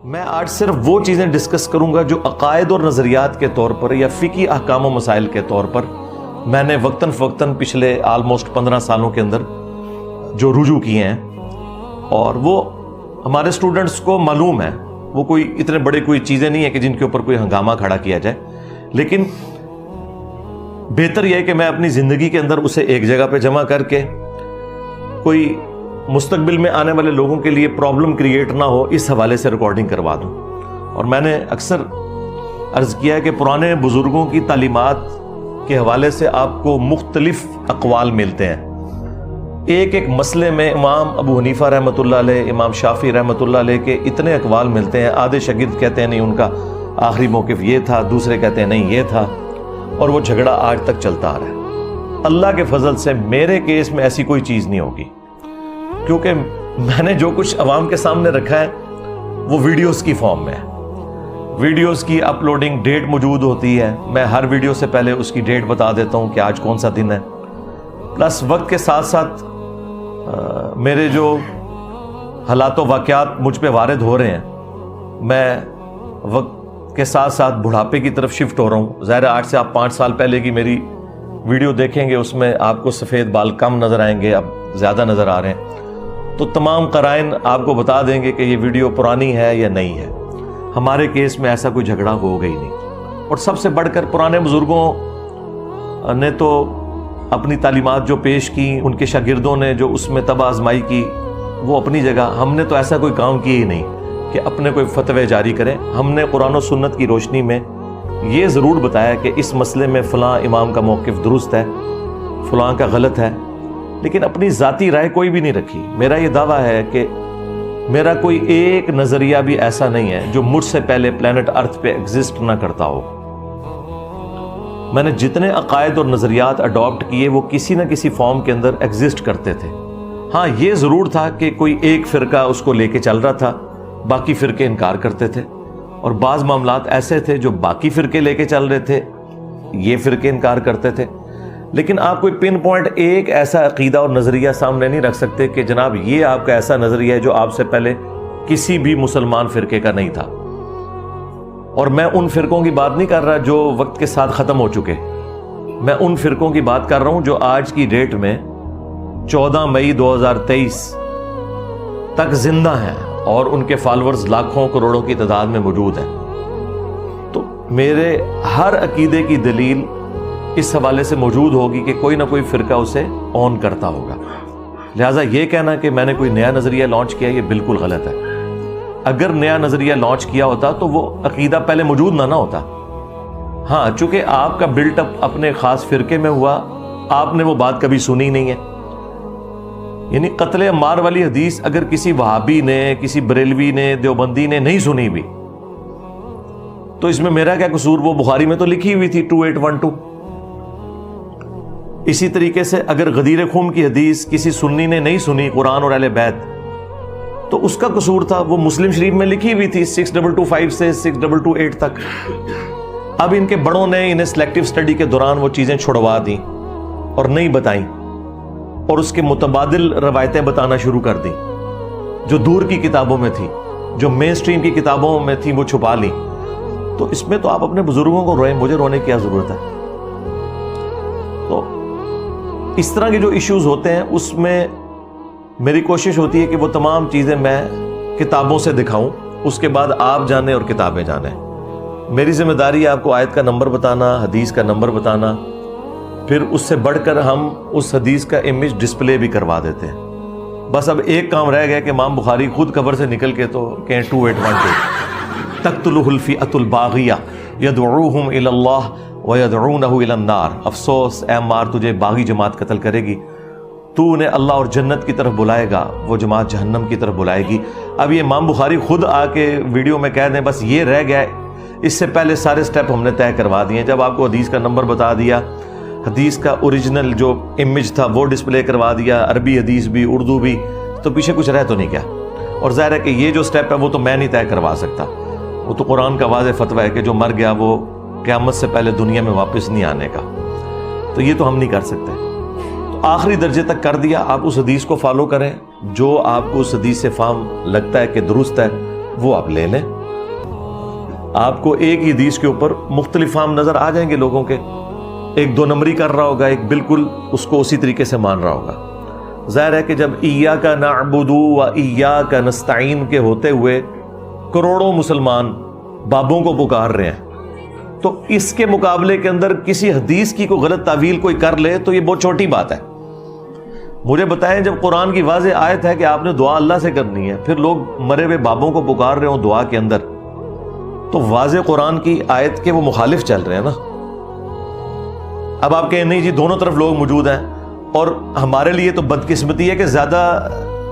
میں آج صرف وہ چیزیں ڈسکس کروں گا جو عقائد اور نظریات کے طور پر یا فقہی احکام و مسائل کے طور پر میں نے وقتاً فوقتاً پچھلے آلموسٹ 15 سالوں کے اندر جو رجوع کیے ہیں، اور وہ ہمارے اسٹوڈنٹس کو معلوم ہے، وہ کوئی اتنے بڑے کوئی چیزیں نہیں ہیں کہ جن کے اوپر کوئی ہنگامہ کھڑا کیا جائے، لیکن بہتر یہ ہے کہ میں اپنی زندگی کے اندر اسے ایک جگہ پہ جمع کر کے کوئی مستقبل میں آنے والے لوگوں کے لیے پرابلم کریٹ نہ ہو، اس حوالے سے ریکارڈنگ کروا دوں۔ اور میں نے اکثر عرض کیا ہے کہ پرانے بزرگوں کی تعلیمات کے حوالے سے آپ کو مختلف اقوال ملتے ہیں۔ ایک ایک مسئلے میں امام ابو حنیفہ رحمۃ اللہ علیہ، امام شافعی رحمۃ اللہ علیہ کے اتنے اقوال ملتے ہیں۔ آدھے شاگرد کہتے ہیں نہیں ان کا آخری موقف یہ تھا، دوسرے کہتے ہیں نہیں یہ تھا، اور وہ جھگڑا آج تک چلتا آ رہا ہے۔ اللہ کے فضل سے میرے کیس میں ایسی کوئی چیز نہیں ہوگی، کیونکہ میں نے جو کچھ عوام کے سامنے رکھا ہے وہ ویڈیوز کی فارم میں ہے۔ ویڈیوز کی اپلوڈنگ ڈیٹ موجود ہوتی ہے، میں ہر ویڈیو سے پہلے اس کی ڈیٹ بتا دیتا ہوں کہ آج کون سا دن ہے، پلس وقت کے ساتھ ساتھ میرے جو حالات و واقعات مجھ پہ وارد ہو رہے ہیں، میں وقت کے ساتھ ساتھ بڑھاپے کی طرف شفٹ ہو رہا ہوں۔ ظاہر ہے آج سے آپ 5 سال پہلے کی میری ویڈیو دیکھیں گے، اس میں آپ کو سفید بال کم نظر آئیں گے، اب زیادہ نظر آ رہے ہیں، تو تمام قرائن آپ کو بتا دیں گے کہ یہ ویڈیو پرانی ہے یا نہیں ہے۔ ہمارے کیس میں ایسا کوئی جھگڑا ہو گئی نہیں، اور سب سے بڑھ کر پرانے بزرگوں نے تو اپنی تعلیمات جو پیش کی، ان کے شاگردوں نے جو اس میں طبع آزمائی کی، وہ اپنی جگہ، ہم نے تو ایسا کوئی کام کیا ہی نہیں کہ اپنے کوئی فتوے جاری کریں۔ ہم نے قرآن و سنت کی روشنی میں یہ ضرور بتایا کہ اس مسئلے میں فلاں امام کا موقف درست ہے، فلاں کا غلط ہے، لیکن اپنی ذاتی رائے کوئی بھی نہیں رکھی۔ میرا یہ دعویٰ ہے کہ میرا کوئی ایک نظریہ بھی ایسا نہیں ہے جو مجھ سے پہلے پلانٹ ارتھ پہ ایگزسٹ نہ کرتا ہو۔ میں نے جتنے عقائد اور نظریات اڈاپٹ کیے وہ کسی نہ کسی فارم کے اندر ایگزسٹ کرتے تھے۔ ہاں یہ ضرور تھا کہ کوئی ایک فرقہ اس کو لے کے چل رہا تھا، باقی فرقے انکار کرتے تھے، اور بعض معاملات ایسے تھے جو باقی فرقے لے کے چل رہے تھے، یہ فرقے انکار کرتے تھے۔ لیکن آپ کوئی پن پوائنٹ ایک ایسا عقیدہ اور نظریہ سامنے نہیں رکھ سکتے کہ جناب یہ آپ کا ایسا نظریہ ہے جو آپ سے پہلے کسی بھی مسلمان فرقے کا نہیں تھا۔ اور میں ان فرقوں کی بات نہیں کر رہا جو وقت کے ساتھ ختم ہو چکے، میں ان فرقوں کی بات کر رہا ہوں جو آج کی ڈیٹ میں 14 مئی 2023 تک زندہ ہیں، اور ان کے فالورز لاکھوں کروڑوں کی تعداد میں موجود ہیں۔ تو میرے ہر عقیدے کی دلیل اس حوالے سے موجود ہوگی کہ کوئی نہ کوئی فرقہ اسے اون کرتا ہوگا۔ لہٰذا یہ کہنا کہ میں نے کوئی نیا نظریہ لانچ کیا، یہ بالکل غلط ہے۔ اگر نیا نظریہ لانچ کیا ہوتا تو وہ عقیدہ پہلے موجود نہ ہوتا۔ ہاں چونکہ آپ کا بلٹ اپ اپنے خاص فرقے میں ہوا، آپ نے وہ بات کبھی سنی نہیں ہے۔ یعنی قتل عمار والی حدیث اگر کسی وہابی نے، کسی بریلوی نے، دیوبندی نے نہیں سنی بھی تو اس میں میرا کیا قصور؟ وہ بخاری میں تو لکھی ہوئی تھی 2812۔ اسی طریقے سے اگر غدیر خون کی حدیث کسی سنی نے نہیں سنی، قرآن اور اہل بیت، تو اس کا قصور تھا، وہ مسلم شریف میں لکھی ہوئی تھی 6225 سے 6228 تک۔ اب ان کے بڑوں نے انہیں سلیکٹیو سٹڈی کے دوران وہ چیزیں چھڑوا دیں اور نہیں بتائیں، اور اس کے متبادل روایتیں بتانا شروع کر دیں، جو دور کی کتابوں میں تھی، جو مین سٹریم کی کتابوں میں تھی، وہ چھپا لیں۔ تو اس میں تو آپ اپنے بزرگوں کو روئیں، مجھے رونے کی کیا ضرورت ہے؟ تو اس طرح کے جو ایشوز ہوتے ہیں اس میں میری کوشش ہوتی ہے کہ وہ تمام چیزیں میں کتابوں سے دکھاؤں، اس کے بعد آپ جانیں اور کتابیں جانیں۔ میری ذمہ داری ہے آپ کو آیت کا نمبر بتانا، حدیث کا نمبر بتانا، پھر اس سے بڑھ کر ہم اس حدیث کا امیج ڈسپلے بھی کروا دیتے ہیں۔ بس اب ایک کام رہ گیا کہ امام بخاری خود قبر سے نکل کے تو کہیں 2812 تقتلہ الفئۃ الباغیہ یدعوہم الی اللہ ویدعونہ الی النار۔ افسوس اے عمار، تجھے باغی جماعت قتل کرے گی، تو انہیں اللہ اور جنت کی طرف بلائے گا، وہ جماعت جہنم کی طرف بلائے گی۔ اب یہ امام بخاری خود آ کے ویڈیو میں کہہ دیں بس یہ رہ گیا، اس سے پہلے سارے سٹیپ ہم نے طے کروا دیے۔ جب آپ کو حدیث کا نمبر بتا دیا، حدیث کا اوریجنل جو امیج تھا وہ ڈسپلے کروا دیا، عربی حدیث بھی، اردو بھی، تو پیچھے کچھ رہ تو نہیں گیا۔ اور ظاہر ہے کہ یہ جو سٹیپ ہے وہ تو میں نہیں طے کروا سکتا، وہ تو قرآن کا واضح فتویٰ ہے کہ جو مر گیا وہ قیامت سے پہلے دنیا میں واپس نہیں آنے کا، تو یہ تو ہم نہیں کر سکتے۔ آخری درجے تک کر دیا۔ آپ اس حدیث کو فالو کریں، جو آپ کو اس حدیث سے فہم لگتا ہے کہ درست ہے وہ آپ لے لیں. آپ کو ایک ہی حدیث کے اوپر مختلف فہم نظر آ جائیں گے لوگوں کے. ایک دو نمبری کر رہا ہوگا, ایک بالکل اس کو اسی طریقے سے مان رہا ہوگا. ظاہر ہے کہ جب ایاک نعبد و ایاک نستعین کے ہوتے ہوئے کروڑوں مسلمان بابوں کو پکار رہے ہیں, تو اس کے مقابلے کے اندر کسی حدیث کی کوئی غلط تعویل کوئی کر لے تو یہ بہت چھوٹی بات ہے. مجھے بتائیں, جب قرآن کی واضح آیت ہے کہ آپ نے دعا اللہ سے کرنی ہے, پھر لوگ مرے ہوئے بابوں کو پکار رہے ہوں دعا کے اندر, تو واضح قرآن کی آیت کے وہ مخالف چل رہے ہیں نا. اب آپ کہیں نہیں جی دونوں طرف لوگ موجود ہیں, اور ہمارے لیے تو بدقسمتی ہے کہ زیادہ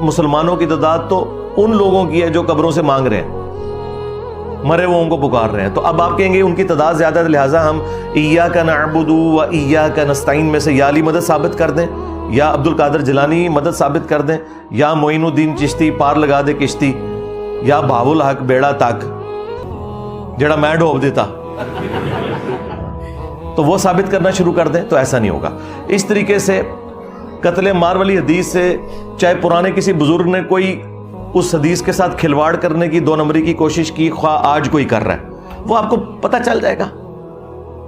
مسلمانوں کی تعداد تو ان لوگوں کی ہے جو قبروں سے مانگ رہے ہیں, مرے وہ ان کو پکار رہے ہیں. تو اب آپ کہیں گے ان کی تعداد زیادہ ہے, لہٰذا ہم ایاک نعبد و ایاک نستعین میں سے یا علی مدد ثابت کر دیں, یا عبد القادر جیلانی مدد ثابت کر دیں, یا معین الدین چشتی پار لگا دے کشتی, یا بہاو الحق بیڑا تک جڑا میں ڈوب دیتا, تو وہ ثابت کرنا شروع کر دیں. تو ایسا نہیں ہوگا. اس طریقے سے قتل مار والی حدیث سے چاہے پرانے کسی بزرگ نے کوئی اس حدیث کے ساتھ کھلواڑ کرنے کی دو نمبری کی کوشش کی, خواہ آج کوئی کر رہا ہے, وہ آپ کو پتہ چل جائے گا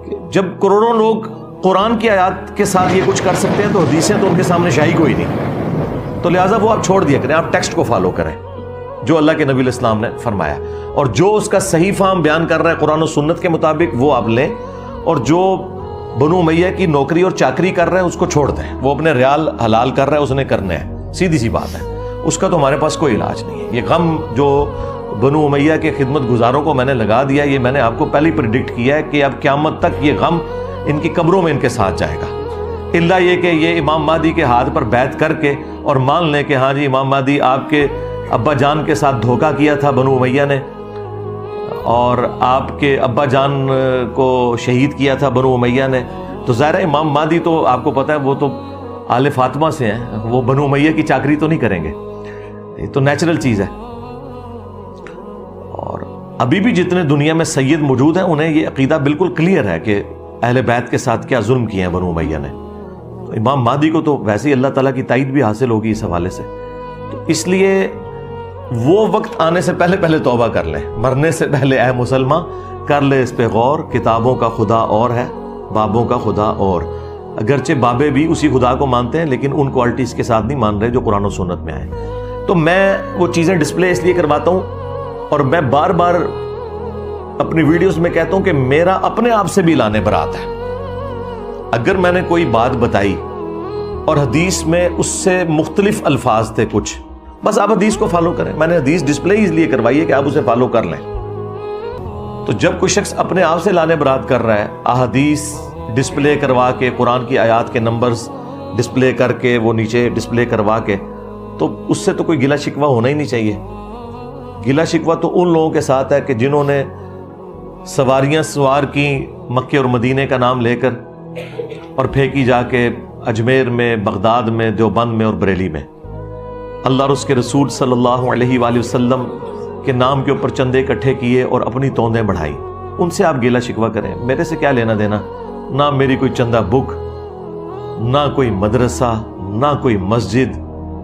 کہ جب کروڑوں لوگ قرآن کی آیات کے ساتھ یہ کچھ کر سکتے ہیں تو حدیثیں تو ان کے سامنے شاہی کوئی نہیں. تو لہٰذا وہ آپ چھوڑ دیا کریں, آپ ٹیکسٹ کو فالو کریں جو اللہ کے نبی علیہ السلام نے فرمایا, اور جو اس کا صحیح فہم بیان کر رہا ہے قرآن و سنت کے مطابق وہ آپ لیں, اور جو بنو امیہ کی نوکری اور چاکری کر رہے ہیں اس کو چھوڑ دیں. وہ اپنے ریال حلال کر رہا ہے, اس نے کرنے ہیں, سیدھی سی بات ہے. اس کا تو ہمارے پاس کوئی علاج نہیں ہے. یہ غم جو بنو امیہ کے خدمت گزاروں کو میں نے لگا دیا, یہ میں نے آپ کو پہلے ہی پریڈکٹ کیا ہے کہ اب قیامت تک یہ غم ان کی قبروں میں ان کے ساتھ جائے گا, الا یہ کہ یہ امام مہدی کے ہاتھ پر بیعت کر کے اور مان لیں کہ ہاں جی امام مہدی آپ کے ابا جان کے ساتھ دھوکہ کیا تھا بنو امیہ نے, اور آپ کے ابا جان کو شہید کیا تھا بنو امیہ نے. تو ظاہر ہے امام مہدی تو آپ کو پتہ ہے وہ تو آل فاطمہ سے ہیں, وہ بنو امیہ کی چاکری تو نہیں کریں گے, یہ تو نیچرل چیز ہے. اور ابھی بھی جتنے دنیا میں سید موجود ہیں انہیں یہ عقیدہ بالکل کلیئر ہے کہ اہل بیت کے ساتھ کیا ظلم کیے ہیں بنو امیہ نے. تو امام مہدی کو تو ویسے ہی اللہ تعالیٰ کی تائید بھی حاصل ہوگی اس حوالے سے. تو اس لیے وہ وقت آنے سے پہلے توبہ کر لیں, مرنے سے پہلے اے مسلمان کر لے اس پہ غور. کتابوں کا خدا اور ہے, بابوں کا خدا اور. اگرچہ بابے بھی اسی خدا کو مانتے ہیں لیکن ان کوالٹیز کے ساتھ نہیں مان رہے جو قرآن و سنت میں آئے. تو میں وہ چیزیں ڈسپلے اس لیے کرواتا ہوں, اور میں بار بار اپنی ویڈیوز میں کہتا ہوں کہ میرا اپنے آپ سے بھی لانے برات ہے. اگر میں نے کوئی بات بتائی اور حدیث میں اس سے مختلف الفاظ تھے کچھ, بس آپ حدیث کو فالو کریں. میں نے حدیث ڈسپلے اس لیے کروائی ہے کہ آپ اسے فالو کر لیں. تو جب کوئی شخص اپنے آپ سے لانے برات کر رہا ہے, احادیث ڈسپلے کروا کے, قرآن کی آیات کے نمبرز ڈسپلے کر کے, وہ نیچے ڈسپلے کروا کے, تو اس سے تو کوئی گلہ شکوہ ہونا ہی نہیں چاہیے. گلہ شکوہ تو ان لوگوں کے ساتھ ہے کہ جنہوں نے سواریاں سوار کی مکے اور مدینے کا نام لے کر, اور پھینکی جا کے اجمیر میں, بغداد میں, دیوبند میں اور بریلی میں. اللہ اور اس کے رسول صلی اللہ علیہ وآلہ وسلم کے نام کے اوپر چندے اکٹھے کیے اور اپنی توندیں بڑھائی. ان سے آپ گیلا شکوہ کریں, میرے سے کیا لینا دینا. نہ میری کوئی چندہ بک, نہ کوئی مدرسہ, نہ کوئی مسجد,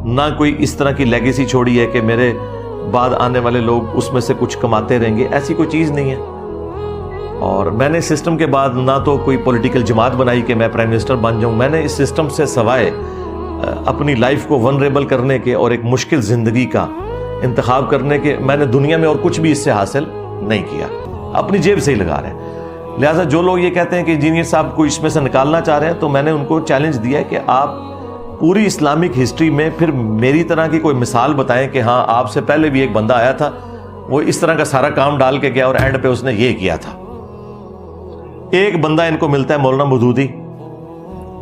نہ کوئی اس طرح کی لیگیسی چھوڑی ہے کہ میرے بعد آنے والے لوگ اس میں سے کچھ کماتے رہیں گے. ایسی کوئی چیز نہیں ہے. اور میں نے اس سسٹم کے بعد نہ تو کوئی پولیٹیکل جماعت بنائی کہ میں پرائم منسٹر بن جاؤں. میں نے اس سسٹم سے سوائے اپنی لائف کو ونریبل کرنے کے اور ایک مشکل زندگی کا انتخاب کرنے کے, میں نے دنیا میں اور کچھ بھی اس سے حاصل نہیں کیا. اپنی جیب سے ہی لگا رہے ہیں. لہٰذا جو لوگ یہ کہتے ہیں کہ انجینئر صاحب کو اس میں سے نکالنا چاہ رہے ہیں, تو میں نے ان کو چیلنج دیا ہے کہ آپ پوری اسلامک ہسٹری میں پھر میری طرح کی کوئی مثال بتائیں کہ ہاں آپ سے پہلے بھی ایک بندہ آیا تھا, وہ اس طرح کا سارا کام ڈال کے گیا اور اینڈ پہ اس نے یہ کیا تھا. ایک بندہ ان کو ملتا ہے مولانا مودودی,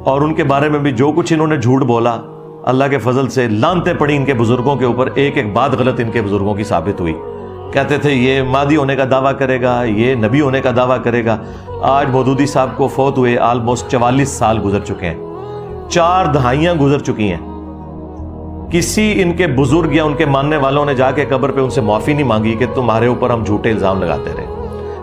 اور ان کے بارے میں بھی جو کچھ انہوں نے جھوٹ بولا, اللہ کے فضل سے لانتیں پڑی ان کے بزرگوں کے اوپر. ایک ایک بات غلط ان کے بزرگوں کی ثابت ہوئی. کہتے تھے یہ مہدی ہونے کا دعویٰ کرے گا, یہ نبی ہونے کا دعویٰ کرے گا. آج مودودی صاحب کو فوت ہوئے آلموسٹ 44 سال گزر چکے ہیں, 4 دہائیاں گزر چکی ہیں. کسی ان کے بزرگ یا ان کے ماننے والوں نے جا کے قبر پہ ان سے معافی نہیں مانگی کہ تمہارے اوپر ہم جھوٹے الزام لگاتے رہے.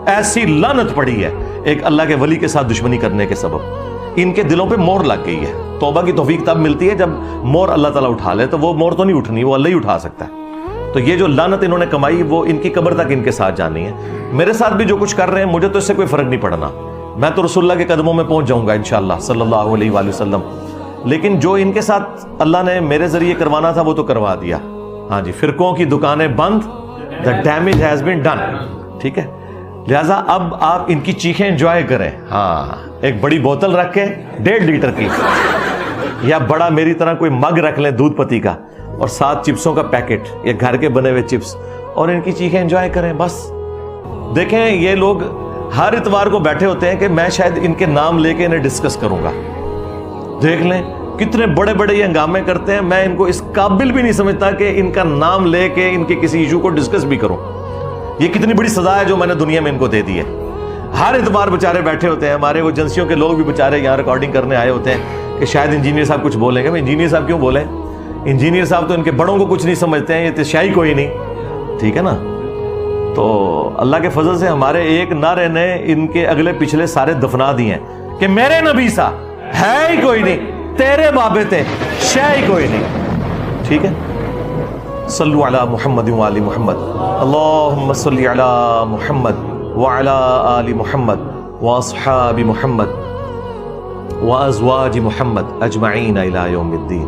ایسی لعنت پڑی ہے ایک اللہ کے ولی کے ساتھ دشمنی کرنے کے سبب. ان کے دلوں پہ مور لگ گئی ہے. توبہ کی توفیق تب ملتی ہے جب مور اللہ تعالیٰ اٹھا لے. تو وہ مور تو نہیں اٹھنی, وہ اللہ ہی اٹھا سکتا ہے. تو یہ جو لعنت انہوں نے کمائی وہ ان کی قبر تک ان کے ساتھ جانی ہے. میرے ساتھ بھی جو کچھ کر رہے ہیں مجھے تو اس سے کوئی فرق نہیں پڑنا, میں تو رسول اللہ کے قدموں میں پہنچ جاؤں گا انشاءاللہ صلی اللہ علیہ وآلہ وسلم. لیکن جو ان کے ساتھ اللہ نے میرے ذریعے کروانا تھا وہ تو کروا دیا. ہاں جی, فرقوں کی دکانیں بند, the damage has been done. ٹھیک ہے, لہٰذا اب آپ ان کی چیخیں انجوائے کریں. ہاں, ایک بڑی بوتل رکھ کے 1.5 لیٹر کی, یا بڑا میری طرح کوئی مگ رکھ لیں دودھ پتی کا, اور 7 چپسوں کا پیکٹ یا گھر کے بنے ہوئے چپس, اور ان کی چیخیں انجوائے کریں بس. دیکھیں یہ لوگ ہر اتوار کو بیٹھے ہوتے ہیں کہ میں شاید ان کے نام لے کے انہیں ڈسکس کروں گا. دیکھ لیں کتنے بڑے بڑے یہ ہنگامے کرتے ہیں, میں ان کو اس قابل بھی نہیں سمجھتا کہ ان کا نام لے کے ان کے کسی ایشو کو ڈسکس بھی کروں. یہ کتنی بڑی سزا ہے جو میں نے دنیا میں ان کو دے دی ہے. ہر اتوار بیچارے بیٹھے ہوتے ہیں, ہمارے وہ ایجنسیوں کے لوگ بھی بیچارے یہاں ریکارڈنگ کرنے آئے ہوتے ہیں کہ شاید انجینئر صاحب کچھ بولیں گے. میں انجینئر صاحب کیوں بولیں, انجینئر صاحب تو ان کے بڑوں کو کچھ نہیں سمجھتے ہیں, یہ تو شاہی کوئی نہیں. ٹھیک ہے نا, تو اللہ کے فضل سے ہمارے ایک نعرے نے ان کے اگلے پچھلے سارے دفنا دیے ہیں کہ میرے نبی سا ہے ہی کوئی نہیں, تیرے بابے تھے شے ہی کوئی نہیں. ٹھیک ہے, صلو علی محمد وآل محمد, اللہم صلی علی محمد وعلی آل محمد واصحاب محمد وازواج محمد اجمعین الی یوم الدین.